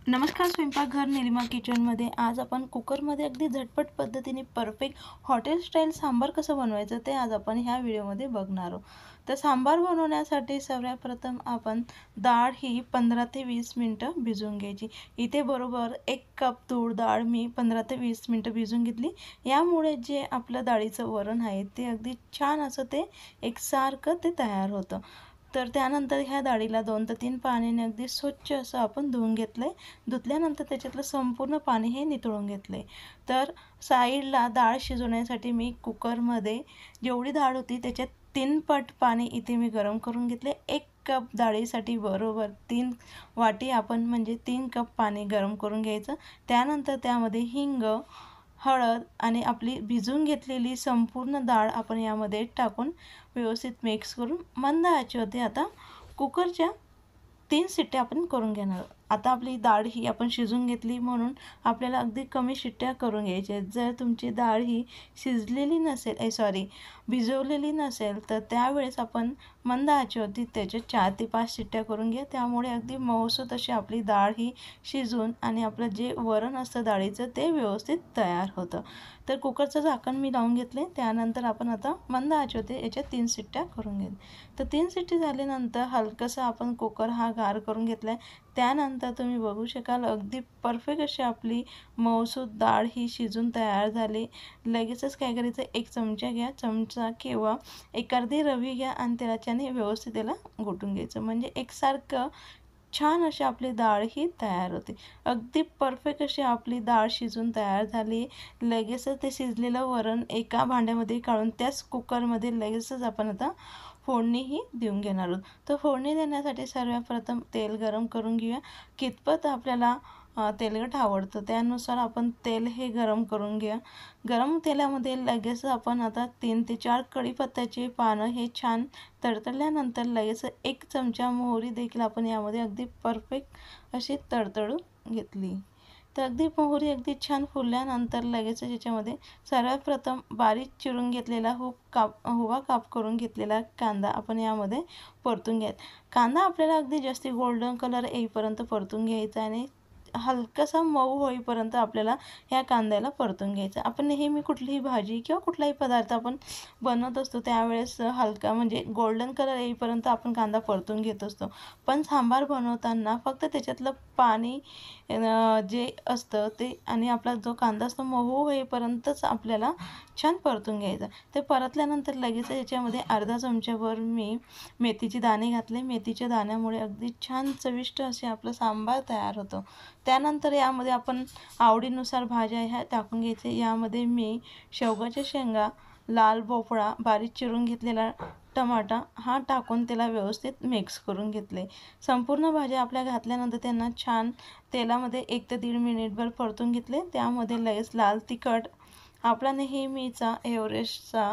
नमस्कार स्वयंपाकघर निलिमा किचनमध्ये आज आपण कुकरमध्ये अगदी झटपट पद्धतीने परफेक्ट हॉटेल स्टाईल सांबार कसं बनवायचं ते आज आपण ह्या व्हिडिओमध्ये बघणार आहोत. तर सांबार बनवण्यासाठी सर्वात प्रथम आपण डाळ ही 15 ते 20 मिनटं भिजवून घ्यायची. इथे बरोबर 1 कप तूर डाळ मी 15 ते 20 मिनटं भिजवून घेतली. यामुळे जे आपलं डाळीचं वरण आहे ते अगदी छान असं ते एकसारखं ते तयार होतं. तर त्यानंतर ह्या डाळीला 2 ते 3 पाण्याने अगदी स्वच्छ असं आपण धुवून घेतलं आहे. धुतल्यानंतर त्याच्यातलं संपूर्ण पाणी हे निथळून घेतलं आहे. तर साईडला डाळ शिजवण्यासाठी मी कुकरमध्ये जेवढी डाळ होती त्याच्यात 3 पट पाणी इथे मी गरम करून घेतले. 1 कप डाळीसाठी बरोबर 3 वाटी आपण म्हणजे 3 कप पाणी गरम करून घ्यायचं. त्यानंतर त्यामध्ये हिंग, हळद आणि आपली भिजवून घेतलेली संपूर्ण डाळ आपण यामध्ये टाकून व्यवस्थित मिक्स करून मंद आचेवरती आता कुकरच्या 3 शिट्ट्या आपण करून घेणार आहोत. आता आपली डाळ ही आपण शिजवून घेतली म्हणून आपल्याला अगदी कमी शिट्ट्या करून घ्यायच्या आहेत. जर तुमची डाळ ही शिजलेली नसेल भिजवलेली नसेल तर त्यावेळेस आपण मंद आचेवरती त्याच्या 4 ते 5 शिट्ट्या करून घ्या. त्यामुळे अगदी मऊसूत अशी आपली डाळ ही शिजून आणि आपलं जे वरण असतं डाळीचं ते व्यवस्थित तयार होतं. तर कुकरचं झाकण मी लावून घेतले. त्यानंतर आपण आता मंद आचेवरती याच्या 3 शिट्ट्या करून घेऊ. तर 3 शिट्टी झाल्यानंतर हलकंसं आपण कुकर हा गार करून घेतला आहे. त्यानंतर तुम्ही बघू शकाल अगदी परफेक्ट अशी आपली मऊसूत डाळ ही शिजून तयार झाली. लगेचच काय करायचं, 1 चमचा घ्या, चमचा किंवा 1 अर्धी रवी घ्या आणि त्याच्याने व्यवस्थित त्याला घोटून घ्यायचं. म्हणजे एकसारखं छान अशी आपली डाळ ही तयार होते. अगदी परफेक्ट अशी आपली डाळ शिजून तयार झाली. लगेचच ते शिजलेलं वरण एका भांड्यामध्ये काढून त्याच कुकरमध्ये लगेचच आपण आता फोडणी ही देऊन घेणार आहोत. तर फोडणी देण्यासाठी सर्वात प्रथम तेल गरम करून घेऊया. कितपत आपल्याला तेलकट आवडतं त्यानुसार आपण तेल हे गरम करून घ्या. गरम तेलामध्ये लगेच आपण आता 3 ते 4 कढीपत्त्याचे पानं हे छान तडतडल्यानंतर लगेच 1 चमचा मोहरी देखील आपण यामध्ये अगदी परफेक्ट अशी तडतडून घेतली. तर अगदी मोहरी अगदी छान फुलल्यानंतर लगेचच याच्यामध्ये सर्वात प्रथम बारीक चिरून घेतलेला हुबा काप करून घेतलेला कांदा आपण यामध्ये परतून घ्यायचा. कांदा आपल्याला अगदी जास्ती गोल्डन कलर येईपर्यंत परतून घ्यायचा आणि हलकासा मऊ होईपर्यंत आपल्याला ह्या कांद्याला परतून घ्यायचं. आपण नेहमी कुठलीही भाजी किंवा कुठलाही पदार्थ आपण बनवत असतो त्यावेळेस हलका म्हणजे गोल्डन कलर येईपर्यंत आपण कांदा परतून घेत असतो. पण सांबार बनवताना फक्त त्याच्यातलं पाणी जे असतं ते आणि आपला जो कांदा असतो मऊ होईपर्यंतच आपल्याला छान परतून घ्यायचा. ते परतल्यानंतर लगेच याच्यामध्ये अर्धा चमच्याभर मी मेथीचे दाणे घातले. मेथीच्या दाण्यामुळे अगदी छान चविष्ट असे आपलं सांबार तयार होतं. त्यानंतर यामध्ये आपण आवडीनुसार भाज्या ह्या टाकून घ्यायचे. यामध्ये मी शेवगाच्या शेंगा, लाल भोपळा, बारीक चिरून घेतलेला टमाटा हा टाकून त्याला व्यवस्थित मिक्स करून घेतले. संपूर्ण भाज्या आपल्या घातल्यानंतर त्यांना छान तेलामध्ये 1 ते 1.5 मिनिटभर परतून घेतले. त्यामध्ये लगेच लाल तिखट, आपला नेहमीचा एव्हरेस्टचा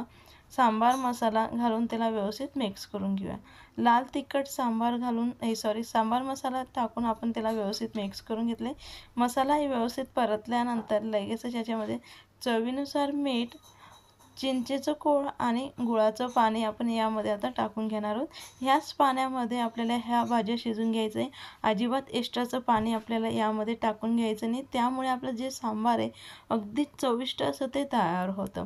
सांबार मसाला घालून त्याला व्यवस्थित मिक्स करून घेऊया. लाल तिखट सांबार मसाला टाकून आपण त्याला व्यवस्थित मिक्स करून घेतले. मसाला व्यवस्थित परतल्यानंतर लगेचच याच्यामध्ये चवीनुसार मीठ, चिंचेचं कोळ आणि गुळाचं पाणी आपण यामध्ये आता टाकून घेणार आहोत. ह्याच पाण्यामध्ये आपल्याला ह्या भाज्या शिजून घ्यायचं आहे. अजिबात एक्स्ट्राचं पाणी आपल्याला यामध्ये टाकून घ्यायचं नाही. त्यामुळे आपलं जे सांबार आहे अगदी चविष्ट असं ते तयार होतं.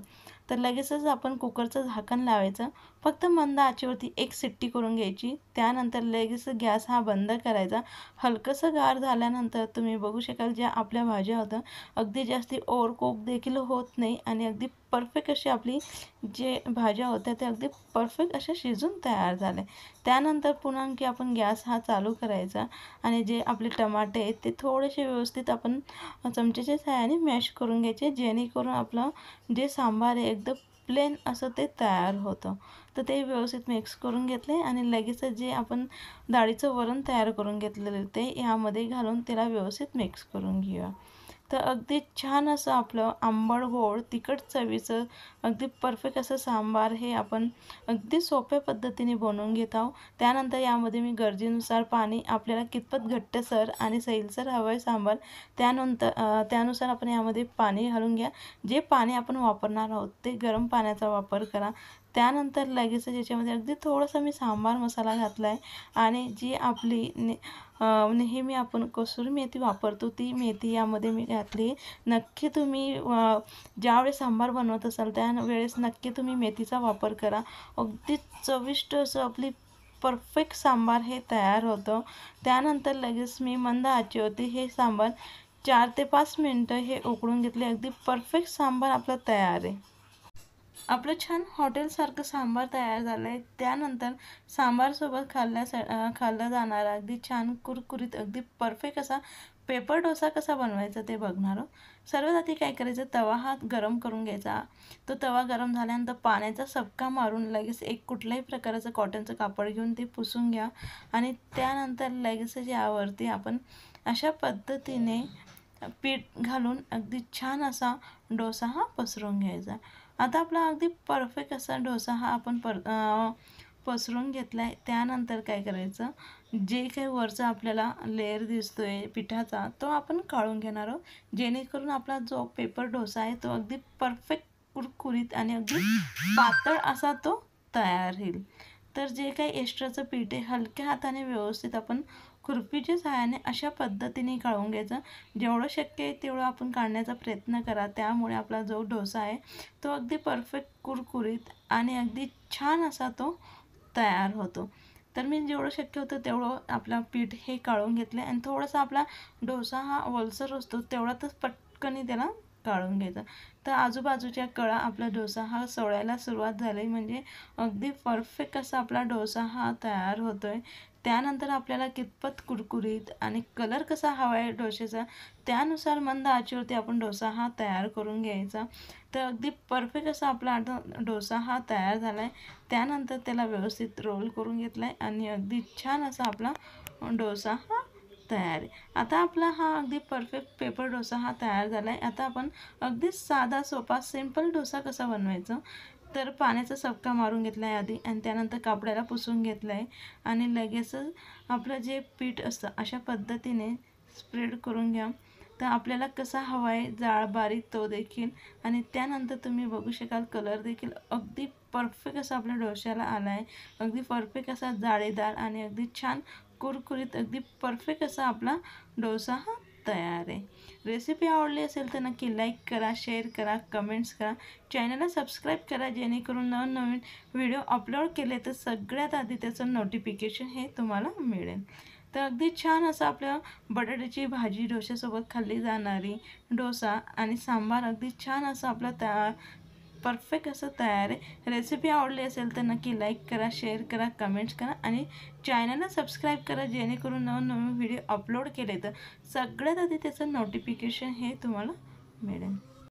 तर लगेचच आपण कुकरचं झाकण लावायचं. फक्त मंद आचेवरती 1 शिट्टी करून घ्यायची. त्यानंतर लगेच गॅस हा बंद करायचा. हलकंसं गार झाल्यानंतर तुम्ही बघू शकाल ज्या आपल्या भाज्या होत्या अगदी जास्ती ओव्हरकुक देखील होत नाही आणि अगदी परफेक्ट अशी आपली जे भाज्या होत्या त्या अगदी परफेक्ट अशा शिजून तयार झाल्या. त्यानंतर पुन्हा आणखी आपण गॅस हा चालू करायचा आणि जे आपले टमाटे आहेत ते थोडेसे व्यवस्थित आपण चमच्याच्या सहाय्याने मॅश करून घ्यायचे जेणेकरून आपलं जे सांबार आहे एकदम प्लेन असं ते तयार होतं. तर ते व्यवस्थित मिक्स करून घेतले आणि लगेचच जे आपण डाळीचं वरण तयार करून घेतलेलं ते यामध्ये घालून त्याला व्यवस्थित मिक्स करून घेऊया. तर अगदी छान असं आपलं आंबट गोड तिखट चवीचं अगदी परफेक्ट असं सांबार हे आपण अगदी सोप्या पद्धतीने बनवून घेत आहोत. त्यानंतर यामध्ये मी गरजेनुसार पाणी आपल्याला कितपत घट्टसर आणि सैलसर हवं आहे सांबार त्यानुसार आपण यामध्ये पाणी घालून घ्या. जे पाणी आपण वापरणार आहोत ते गरम पाण्याचा वापर करा. त्यानंतर लगेच याच्यामध्ये अगदी थोडासा मी सांबार मसाला घातला आहे आणि जी आपली नेहमी आपण कसुरी मेथी वापरतो ती मेथी यामध्ये मी घातली. नक्की तुम्ही ज्यावेळेस सांबार बनवत असाल त्यावेळेस नक्की तुम्ही मेथीचा वापर करा. अगदी चविष्ट असं आपली परफेक्ट सांबार हे तयार होतं. त्यानंतर लगेच मी मंद आचेवरती हे सांबार 4 ते 5 मिनटं हे उकळून घेतले. अगदी परफेक्ट सांबार आपलं तयार आहे. आपलं छान हॉटेलसारखं सांबार तयार झालं आहे. त्यानंतर सांबारसोबत खाल्ला जाणारा अगदी छान कुरकुरीत अगदी परफेक्ट असा पेपर डोसा कसा बनवायचा ते बघणार आहोत. सर्वात आधी काय करायचं, तवा हा गरम करून घ्यायचा. तो तवा गरम झाल्यानंतर पाण्याचा सबका मारून लगेच एक कुठल्याही प्रकारचं कॉटनचं कापड घेऊन ते पुसून घ्या आणि त्यानंतर लगेच यावरती आपण अशा पद्धतीने पीठ घालून अगदी छान असा डोसा हा पसरून घ्यायचा. आता आपला अगदी परफेक्ट असा डोसा हा आपण पसरून घेतला आहे. त्यानंतर काय करायचं, जे काही वरचा आपल्याला लेअर दिसतोय पिठाचा तो आपण काढून घेणार आहोत, जेणेकरून आपला जो पेपर डोसा आहे तो अगदी परफेक्ट कुरकुरीत आणि अगदी पातळ असा तो तयार होईल. तर जे काही एक्स्ट्राचं पीठ आहे हलक्या हाताने व्यवस्थित आपण खुरपीच्या सहाय्याने अशा पद्धतीने काढून घ्यायचं. जेवढं शक्य आहे तेवढं आपण काढण्याचा प्रयत्न करा. त्यामुळे आपला जो डोसा आहे तो अगदी परफेक्ट कुरकुरीत आणि अगदी छान असा तो तयार होतो. तर मी जेवढं शक्य होतं तेवढं आपला पीठ हे काढून घेतलं आणि थोडासा आपला डोसा हा ओलसर असतो तेवढ्यातच पटकन त्याला काढून घ्यायचा. तर आजूबाजूच्या कळा आपला डोसा हा सोडायला सुरुवात झाली म्हणजे अगदी परफेक्ट असा आपला डोसा हा तयार होतोय. त्यानंतर आपल्याला कितपत कुरकुरीत आणि कलर कसा हवा आहे डोशाचा त्यानुसार मंद आचेवरती आपण डोसा हा तयार करून घ्यायचा. तर अगदी परफेक्ट असा आपला आता डोसा हा तयार झाला आहे. त्यानंतर त्याला व्यवस्थित रोल करून घेतला आहे आणि अगदी छान असा आपला डोसा हा तयार आहे. आता आपला हा अगदी परफेक्ट पेपर डोसा हा तयार झाला आहे. आता आपण अगदी साधा सोपा सिंपल डोसा कसा बनवायचा, तर पाण्याचा सबका मारून घेतला आहे आधी आणि त्यानंतर कापडाला पुसून घेतलं आहे आणि लगेचच आपलं जे पीठ असतं अशा पद्धतीने स्प्रेड करून घ्या. तर आपल्याला कसा हवा आहे जाड बारीक तो देखील आणि त्यानंतर तुम्ही बघू शकाल कलर देखील अगदी परफेक्ट असा आपल्या डोश्याला आला आहे. अगदी परफेक्ट असा जाळीदार आणि अगदी छान कुरकुरीत अगदी परफेक्ट असा आपला डोसा हा तयार आहे. रेसिपी आवडली असेल तर नक्की लाईक करा, शेअर करा, कमेंट्स करा, चॅनलला सबस्क्राईब करा जेणेकरून नवनवीन व्हिडिओ अपलोड केले तर सगळ्यात आधी त्याचं नोटिफिकेशन हे तुम्हाला मिळेल. तर अगदी छान असं आपल्या बटाट्याची भाजी डोश्यासोबत खाल्ली जाणारी डोसा आणि सांबार अगदी छान असं आपलं परफेक्ट असं तयार आहे. रेसिपी आवडली असेल तर नक्की लाईक करा, शेअर करा, कमेंट्स करा आणि चॅनलला सबस्क्राईब करा जेणेकरून नवनवीन व्हिडिओ अपलोड केले तर सगळ्यात आधी त्याचं नोटिफिकेशन हे तुम्हाला मिळेल.